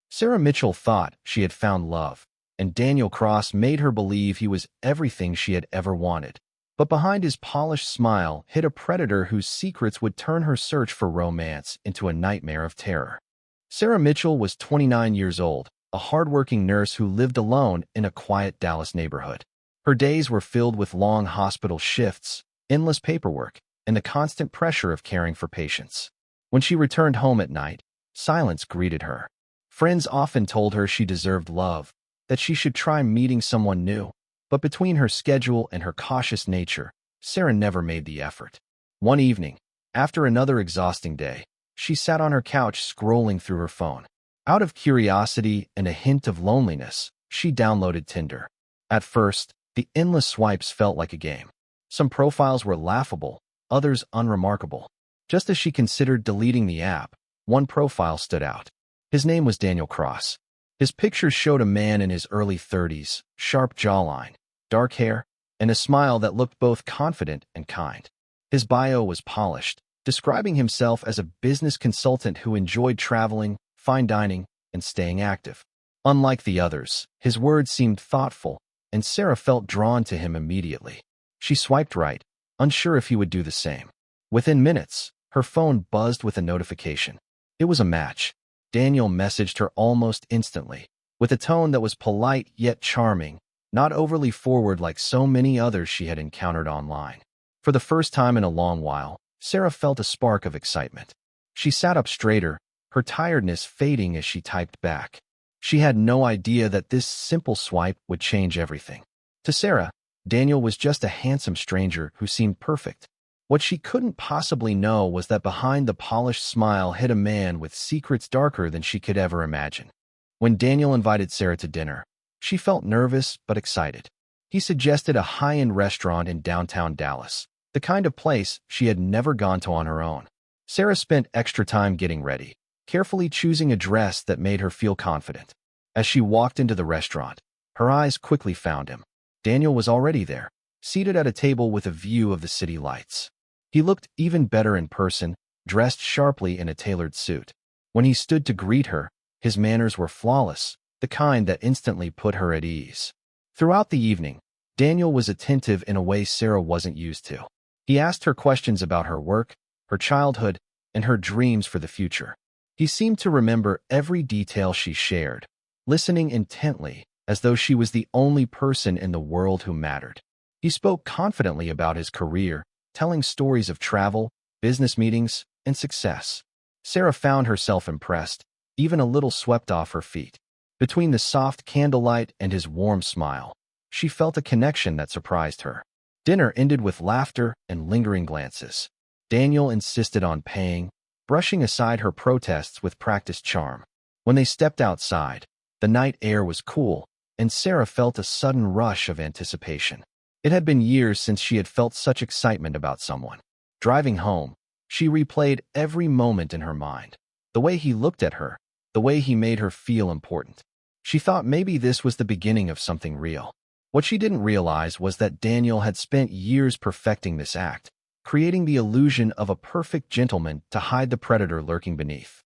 Sarah Mitchell thought she had found love, and Daniel Cross made her believe he was everything she had ever wanted. But behind his polished smile hid a predator whose secrets would turn her search for romance into a nightmare of terror. Sarah Mitchell was 29 years old, a hardworking nurse who lived alone in a quiet Dallas neighborhood. Her days were filled with long hospital shifts, endless paperwork, and the constant pressure of caring for patients. When she returned home at night, silence greeted her. Friends often told her she deserved love, that she should try meeting someone new. But between her schedule and her cautious nature, Sarah never made the effort. One evening, after another exhausting day, she sat on her couch scrolling through her phone. Out of curiosity and a hint of loneliness, she downloaded Tinder. At first, the endless swipes felt like a game. Some profiles were laughable, others unremarkable. Just as she considered deleting the app, one profile stood out. His name was Daniel Cross. His pictures showed a man in his early 30s, sharp jawline, dark hair, and a smile that looked both confident and kind. His bio was polished, describing himself as a business consultant who enjoyed traveling, fine dining, and staying active. Unlike the others, his words seemed thoughtful, and Sarah felt drawn to him immediately. She swiped right, unsure if he would do the same. Within minutes, her phone buzzed with a notification. It was a match. Daniel messaged her almost instantly, with a tone that was polite yet charming, not overly forward like so many others she had encountered online. For the first time in a long while, Sarah felt a spark of excitement. She sat up straighter, her tiredness fading as she typed back. She had no idea that this simple swipe would change everything. To Sarah, Daniel was just a handsome stranger who seemed perfect. What she couldn't possibly know was that behind the polished smile hid a man with secrets darker than she could ever imagine. When Daniel invited Sarah to dinner, she felt nervous but excited. He suggested a high-end restaurant in downtown Dallas, the kind of place she had never gone to on her own. Sarah spent extra time getting ready, carefully choosing a dress that made her feel confident. As she walked into the restaurant, her eyes quickly found him. Daniel was already there, seated at a table with a view of the city lights. He looked even better in person, dressed sharply in a tailored suit. When he stood to greet her, his manners were flawless, the kind that instantly put her at ease. Throughout the evening, Daniel was attentive in a way Sarah wasn't used to. He asked her questions about her work, her childhood, and her dreams for the future. He seemed to remember every detail she shared, listening intently, as though she was the only person in the world who mattered. He spoke confidently about his career, telling stories of travel, business meetings, and success. Sarah found herself impressed, even a little swept off her feet. Between the soft candlelight and his warm smile, she felt a connection that surprised her. Dinner ended with laughter and lingering glances. Daniel insisted on paying, brushing aside her protests with practiced charm. When they stepped outside, the night air was cool, and Sarah felt a sudden rush of anticipation. It had been years since she had felt such excitement about someone. Driving home, she replayed every moment in her mind. The way he looked at her, the way he made her feel important. She thought maybe this was the beginning of something real. What she didn't realize was that Daniel had spent years perfecting this act, creating the illusion of a perfect gentleman to hide the predator lurking beneath.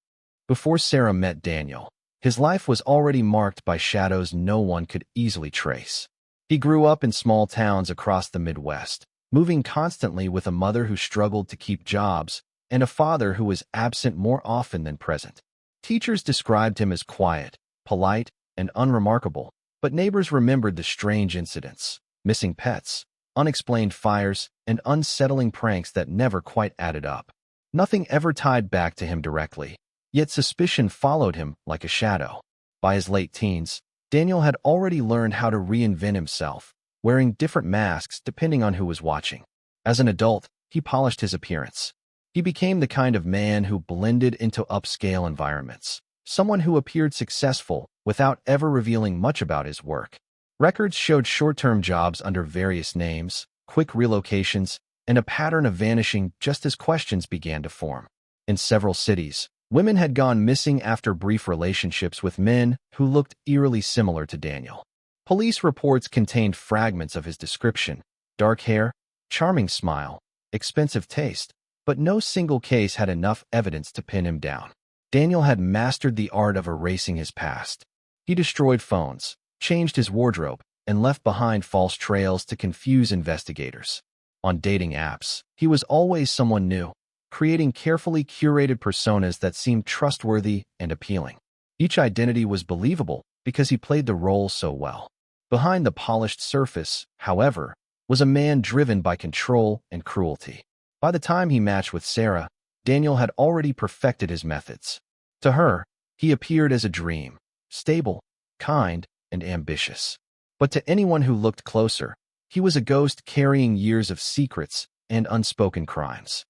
Before Sarah met Daniel, his life was already marked by shadows no one could easily trace. He grew up in small towns across the Midwest, moving constantly with a mother who struggled to keep jobs and a father who was absent more often than present. Teachers described him as quiet, polite, and unremarkable, but neighbors remembered the strange incidents, missing pets, unexplained fires, and unsettling pranks that never quite added up. Nothing ever tied back to him directly, yet suspicion followed him like a shadow. By his late teens, Daniel had already learned how to reinvent himself, wearing different masks depending on who was watching. As an adult, he polished his appearance. He became the kind of man who blended into upscale environments, someone who appeared successful without ever revealing much about his work. Records showed short-term jobs under various names, quick relocations, and a pattern of vanishing just as questions began to form. In several cities, women had gone missing after brief relationships with men who looked eerily similar to Daniel. Police reports contained fragments of his description: dark hair, charming smile, expensive taste, but no single case had enough evidence to pin him down. Daniel had mastered the art of erasing his past. He destroyed phones, changed his wardrobe, and left behind false trails to confuse investigators. On dating apps, he was always someone new, creating carefully curated personas that seemed trustworthy and appealing. Each identity was believable because he played the role so well. Behind the polished surface, however, was a man driven by control and cruelty. By the time he matched with Sarah, Daniel had already perfected his methods. To her, he appeared as a dream, stable, kind, and ambitious. But to anyone who looked closer, he was a ghost carrying years of secrets and unspoken crimes.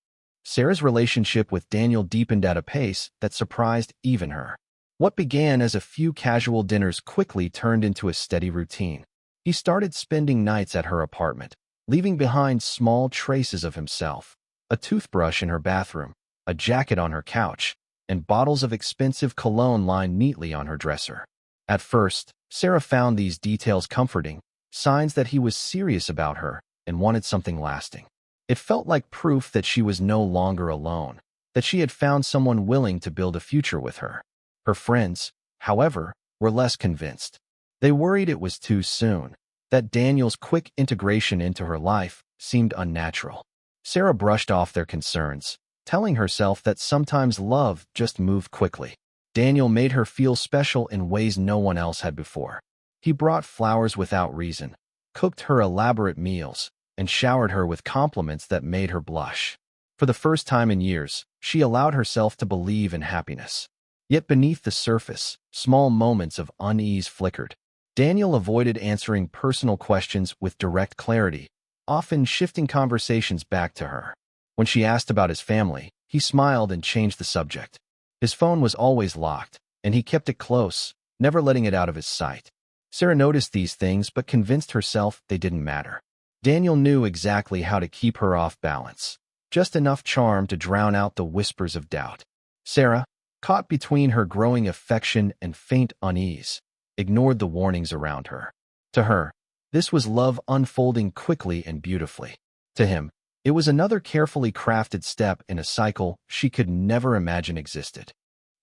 Sarah's relationship with Daniel deepened at a pace that surprised even her. What began as a few casual dinners quickly turned into a steady routine. He started spending nights at her apartment, leaving behind small traces of himself: a toothbrush in her bathroom, a jacket on her couch, and bottles of expensive cologne lined neatly on her dresser. At first, Sarah found these details comforting, signs that he was serious about her and wanted something lasting. It felt like proof that she was no longer alone, that she had found someone willing to build a future with her. Her friends, however, were less convinced. They worried it was too soon, that Daniel's quick integration into her life seemed unnatural. Sarah brushed off their concerns, telling herself that sometimes love just moved quickly. Daniel made her feel special in ways no one else had before. He brought flowers without reason, cooked her elaborate meals, and showered her with compliments that made her blush. For the first time in years, she allowed herself to believe in happiness. Yet beneath the surface, small moments of unease flickered. Daniel avoided answering personal questions with direct clarity, often shifting conversations back to her. When she asked about his family, he smiled and changed the subject. His phone was always locked, and he kept it close, never letting it out of his sight. Sarah noticed these things but convinced herself they didn't matter. Daniel knew exactly how to keep her off balance, just enough charm to drown out the whispers of doubt. Sarah, caught between her growing affection and faint unease, ignored the warnings around her. To her, this was love unfolding quickly and beautifully. To him, it was another carefully crafted step in a cycle she could never imagine existed.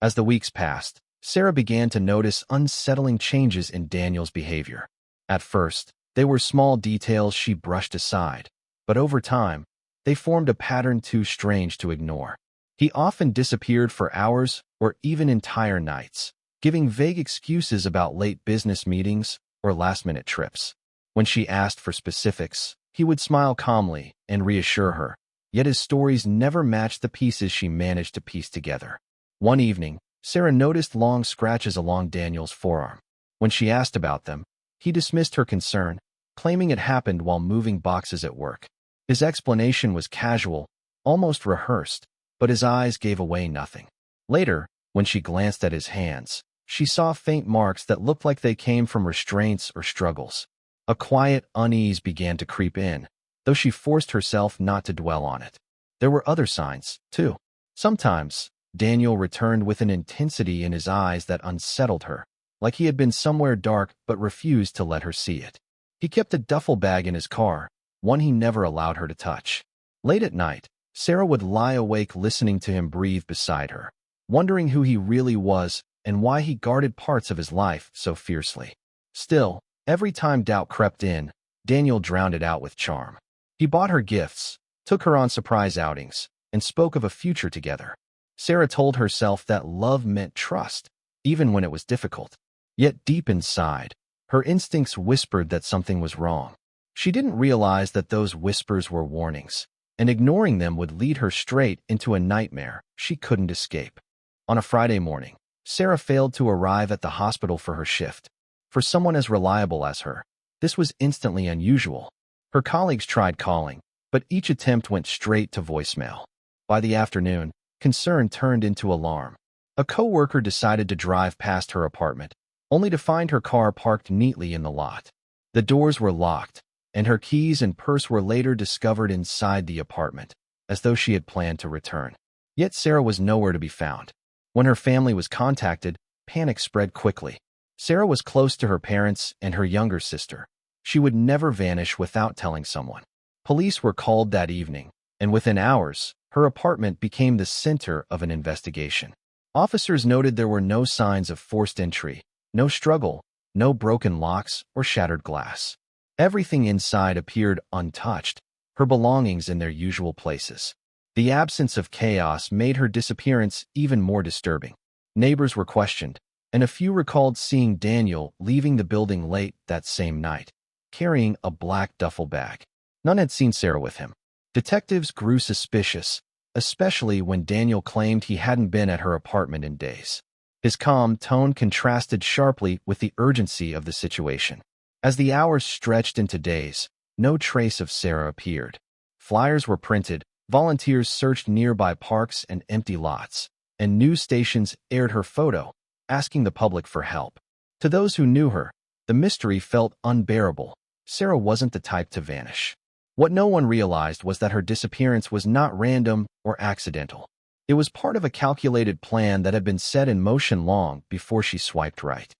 As the weeks passed, Sarah began to notice unsettling changes in Daniel's behavior. At first, they were small details she brushed aside, but over time, they formed a pattern too strange to ignore. He often disappeared for hours or even entire nights, giving vague excuses about late business meetings or last-minute trips. When she asked for specifics, he would smile calmly and reassure her, yet his stories never matched the pieces she managed to piece together. One evening, Sarah noticed long scratches along Daniel's forearm. When she asked about them, he dismissed her concern, claiming it happened while moving boxes at work. His explanation was casual, almost rehearsed, but his eyes gave away nothing. Later, when she glanced at his hands, she saw faint marks that looked like they came from restraints or struggles. A quiet unease began to creep in, though she forced herself not to dwell on it. There were other signs, too. Sometimes, Daniel returned with an intensity in his eyes that unsettled her, like he had been somewhere dark but refused to let her see it. He kept a duffel bag in his car, one he never allowed her to touch. Late at night, Sarah would lie awake listening to him breathe beside her, wondering who he really was and why he guarded parts of his life so fiercely. Still, every time doubt crept in, Daniel drowned it out with charm. He bought her gifts, took her on surprise outings, and spoke of a future together. Sarah told herself that love meant trust, even when it was difficult. Yet deep inside, her instincts whispered that something was wrong. She didn't realize that those whispers were warnings, and ignoring them would lead her straight into a nightmare she couldn't escape. On a Friday morning, Sarah failed to arrive at the hospital for her shift. For someone as reliable as her, this was instantly unusual. Her colleagues tried calling, but each attempt went straight to voicemail. By the afternoon, concern turned into alarm. A coworker decided to drive past her apartment, only to find her car parked neatly in the lot. The doors were locked, and her keys and purse were later discovered inside the apartment, as though she had planned to return. Yet Sarah was nowhere to be found. When her family was contacted, panic spread quickly. Sarah was close to her parents and her younger sister. She would never vanish without telling someone. Police were called that evening, and within hours, her apartment became the center of an investigation. Officers noted there were no signs of forced entry, no struggle, no broken locks or shattered glass. Everything inside appeared untouched, her belongings in their usual places. The absence of chaos made her disappearance even more disturbing. Neighbors were questioned, and a few recalled seeing Daniel leaving the building late that same night, carrying a black duffel bag. None had seen Sarah with him. Detectives grew suspicious, especially when Daniel claimed he hadn't been at her apartment in days. His calm tone contrasted sharply with the urgency of the situation. As the hours stretched into days, no trace of Sarah appeared. Flyers were printed, volunteers searched nearby parks and empty lots, and news stations aired her photo, asking the public for help. To those who knew her, the mystery felt unbearable. Sarah wasn't the type to vanish. What no one realized was that her disappearance was not random or accidental. It was part of a calculated plan that had been set in motion long before she swiped right.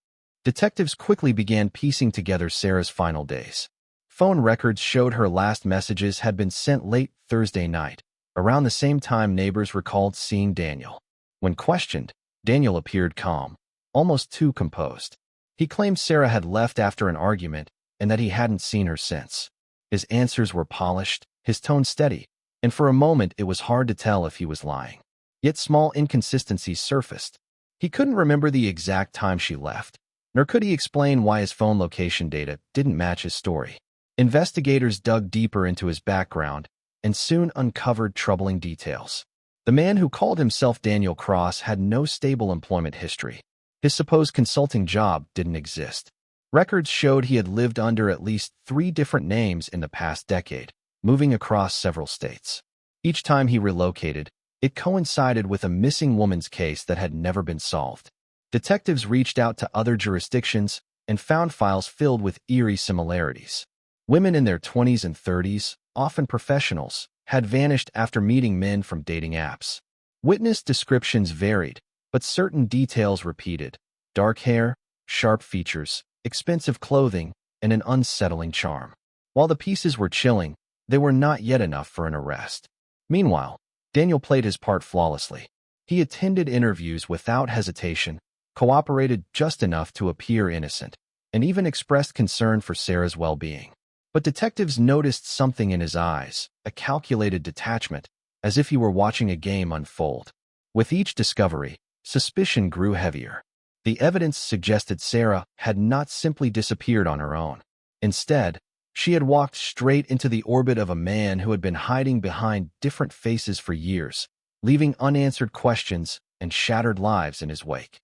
Detectives quickly began piecing together Sarah's final days. Phone records showed her last messages had been sent late Thursday night, around the same time neighbors recalled seeing Daniel. When questioned, Daniel appeared calm, almost too composed. He claimed Sarah had left after an argument and that he hadn't seen her since. His answers were polished, his tone steady, and for a moment it was hard to tell if he was lying. Yet small inconsistencies surfaced. He couldn't remember the exact time she left, nor could he explain why his phone location data didn't match his story. Investigators dug deeper into his background and soon uncovered troubling details. The man who called himself Daniel Cross had no stable employment history. His supposed consulting job didn't exist. Records showed he had lived under at least 3 different names in the past decade, moving across several states. Each time he relocated, it coincided with a missing woman's case that had never been solved. Detectives reached out to other jurisdictions and found files filled with eerie similarities. Women in their 20s and 30s, often professionals, had vanished after meeting men from dating apps. Witness descriptions varied, but certain details repeated: dark hair, sharp features, expensive clothing, and an unsettling charm. While the pieces were chilling, they were not yet enough for an arrest. Meanwhile, Daniel played his part flawlessly. He attended interviews without hesitation, cooperated just enough to appear innocent, and even expressed concern for Sarah's well-being. But detectives noticed something in his eyes, a calculated detachment, as if he were watching a game unfold. With each discovery, suspicion grew heavier. The evidence suggested Sarah had not simply disappeared on her own. Instead, she had walked straight into the orbit of a man who had been hiding behind different faces for years, leaving unanswered questions and shattered lives in his wake.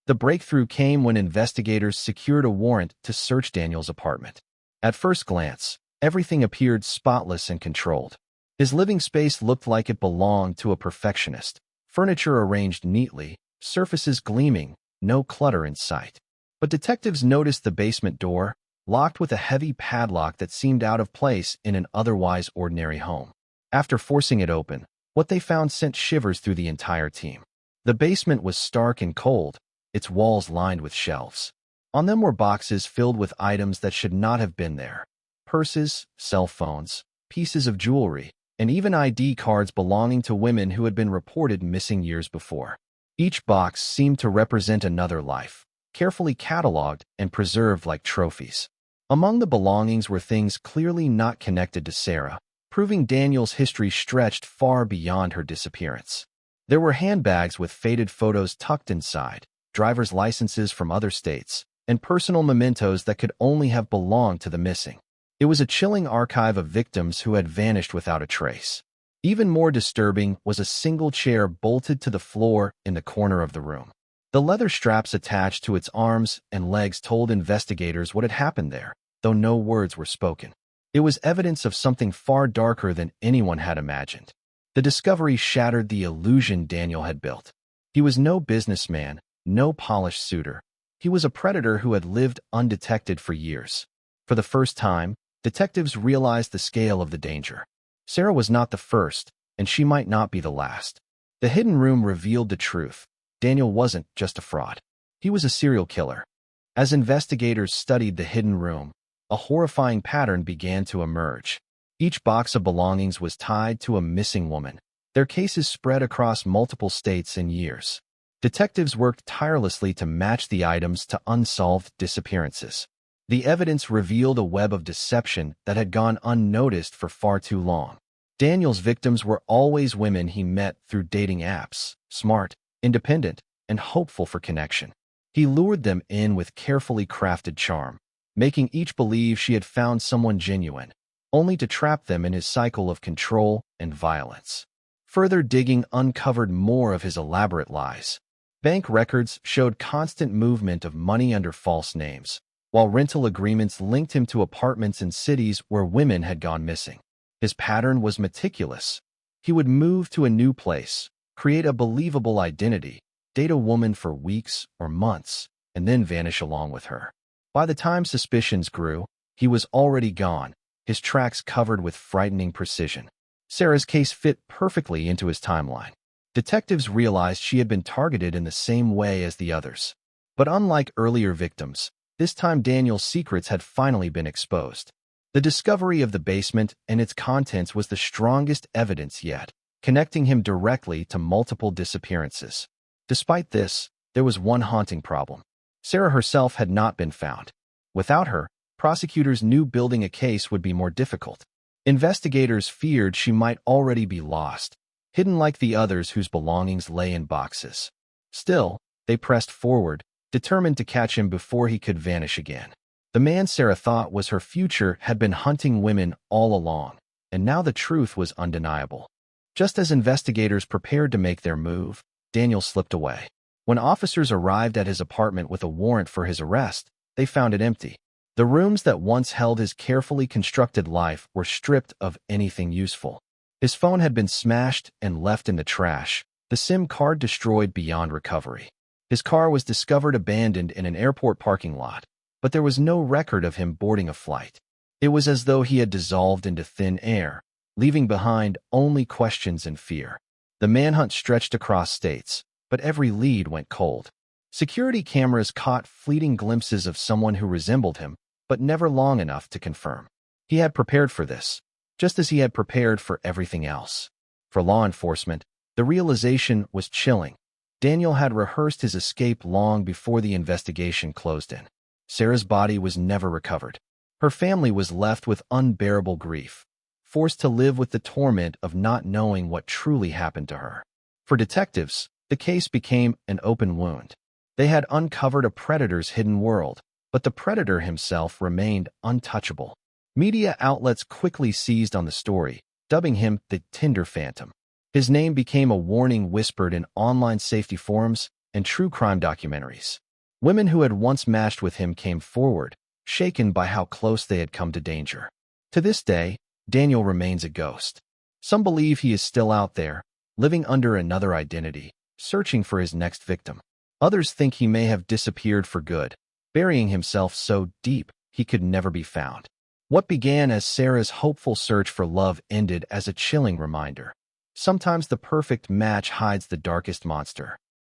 The breakthrough came when investigators secured a warrant to search Daniel's apartment. At first glance, everything appeared spotless and controlled. His living space looked like it belonged to a perfectionist, furniture arranged neatly, surfaces gleaming, no clutter in sight. But detectives noticed the basement door, locked with a heavy padlock that seemed out of place in an otherwise ordinary home. After forcing it open, what they found sent shivers through the entire team. The basement was stark and cold, its walls lined with shelves. On them were boxes filled with items that should not have been there: purses, cell phones, pieces of jewelry, and even ID cards belonging to women who had been reported missing years before. Each box seemed to represent another life, carefully cataloged and preserved like trophies. Among the belongings were things clearly not connected to Sarah, proving Daniel's history stretched far beyond her disappearance. There were handbags with faded photos tucked inside, driver's licenses from other states, and personal mementos that could only have belonged to the missing. It was a chilling archive of victims who had vanished without a trace. Even more disturbing was a single chair bolted to the floor in the corner of the room. The leather straps attached to its arms and legs told investigators what had happened there, though no words were spoken. It was evidence of something far darker than anyone had imagined. The discovery shattered the illusion Daniel had built. He was no businessman, no polished suitor. He was a predator who had lived undetected for years. For the first time, detectives realized the scale of the danger. Sarah was not the first, and she might not be the last. The hidden room revealed the truth. Daniel wasn't just a fraud. He was a serial killer. As investigators studied the hidden room, a horrifying pattern began to emerge. Each box of belongings was tied to a missing woman. Their cases spread across multiple states and years. Detectives worked tirelessly to match the items to unsolved disappearances. The evidence revealed a web of deception that had gone unnoticed for far too long. Daniel's victims were always women he met through dating apps, smart, independent, and hopeful for connection. He lured them in with carefully crafted charm, making each believe she had found someone genuine, only to trap them in his cycle of control and violence. Further digging uncovered more of his elaborate lies. Bank records showed constant movement of money under false names, while rental agreements linked him to apartments in cities where women had gone missing. His pattern was meticulous. He would move to a new place, create a believable identity, date a woman for weeks or months, and then vanish along with her. By the time suspicions grew, he was already gone, his tracks covered with frightening precision. Sarah's case fit perfectly into his timeline. Detectives realized she had been targeted in the same way as the others. But unlike earlier victims, this time Daniel's secrets had finally been exposed. The discovery of the basement and its contents was the strongest evidence yet, connecting him directly to multiple disappearances. Despite this, there was one haunting problem. Sarah herself had not been found. Without her, prosecutors knew building a case would be more difficult. Investigators feared she might already be lost, hidden like the others whose belongings lay in boxes. Still, they pressed forward, determined to catch him before he could vanish again. The man Sarah thought was her future had been hunting women all along, and now the truth was undeniable. Just as investigators prepared to make their move, Daniel slipped away. When officers arrived at his apartment with a warrant for his arrest, they found it empty. The rooms that once held his carefully constructed life were stripped of anything useful. His phone had been smashed and left in the trash, the SIM card destroyed beyond recovery. His car was discovered abandoned in an airport parking lot, but there was no record of him boarding a flight. It was as though he had dissolved into thin air, leaving behind only questions and fear. The manhunt stretched across states, but every lead went cold. Security cameras caught fleeting glimpses of someone who resembled him, but never long enough to confirm. He had prepared for this, just as he had prepared for everything else. For law enforcement, the realization was chilling. Daniel had rehearsed his escape long before the investigation closed in. Sarah's body was never recovered. Her family was left with unbearable grief, forced to live with the torment of not knowing what truly happened to her. For detectives, the case became an open wound. They had uncovered a predator's hidden world, but the predator himself remained untouchable. Media outlets quickly seized on the story, dubbing him the Tinder Phantom. His name became a warning whispered in online safety forums and true crime documentaries. Women who had once matched with him came forward, shaken by how close they had come to danger. To this day, Daniel remains a ghost. Some believe he is still out there, living under another identity, searching for his next victim. Others think he may have disappeared for good, burying himself so deep he could never be found. What began as Sarah's hopeful search for love ended as a chilling reminder. Sometimes the perfect match hides the darkest monster.